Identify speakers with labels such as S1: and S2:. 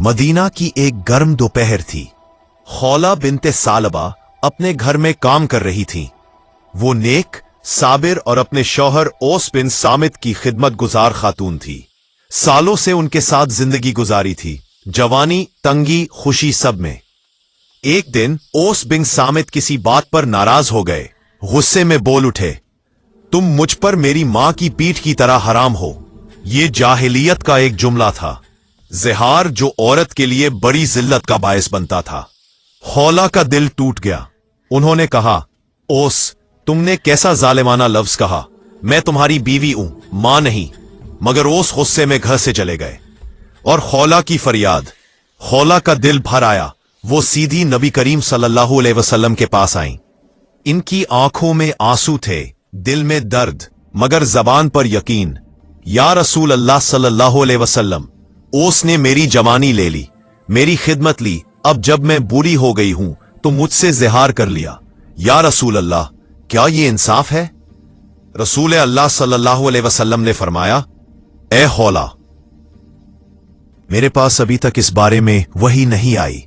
S1: Medina की एक गर्म दोपहर थी। खौला बिनते सालबा अपने घर में काम कर रही थीं। वो नेक, साबिर और अपने शौहर ओस बिन सामित की खिदमत गुजार खातून थी। सालों से उनके साथ जिंदगी गुजारी थी, जवानी, तंगी, खुशी सब में। एक दिन ओस बिन सामित किसी बात पर नाराज हो गए। गुस्से में बोल उठे, तुम मुझ पर मेरी मां की पीठ की तरह हराम हो। ये जाहिलियत का एक जुमला था, ज़िहार जो औरत के लिए बड़ी जिल्लत का बायस बनता था। खौला का दिल टूट गया। उन्होंने कहा, ओस, तुमने कैसा जालिमाना लफ्ज कहा। मैं तुम्हारी बीवी हूं, मां नहीं। मगर ओस गुस्से में घर से चले गए। और खौला की फरियाद। खौला का दिल भर आया। वो सीधी नबी करीम सल्लल्लाहु अलैहि वसल्लम के पास आईं। इनकी आंखों में आंसू थे, दिल में दर्द, मगर जबान पर यकीन। या रसूल अल्लाह सल्लल्लाहु अलैहि वसल्लम, ओस ने मेरी जवानी ले ली, मेरी खिदमत ली। अब जब मैं बूढ़ी हो गई हूं तो मुझसे ज़िहार कर लिया। या रसूल अल्लाह, क्या ये इंसाफ है? रसूल अल्लाह सल्लल्लाहु अलैहि वसल्लम ने फरमाया, ए खौला, मेरे पास अभी तक इस बारे में वही नहीं आई।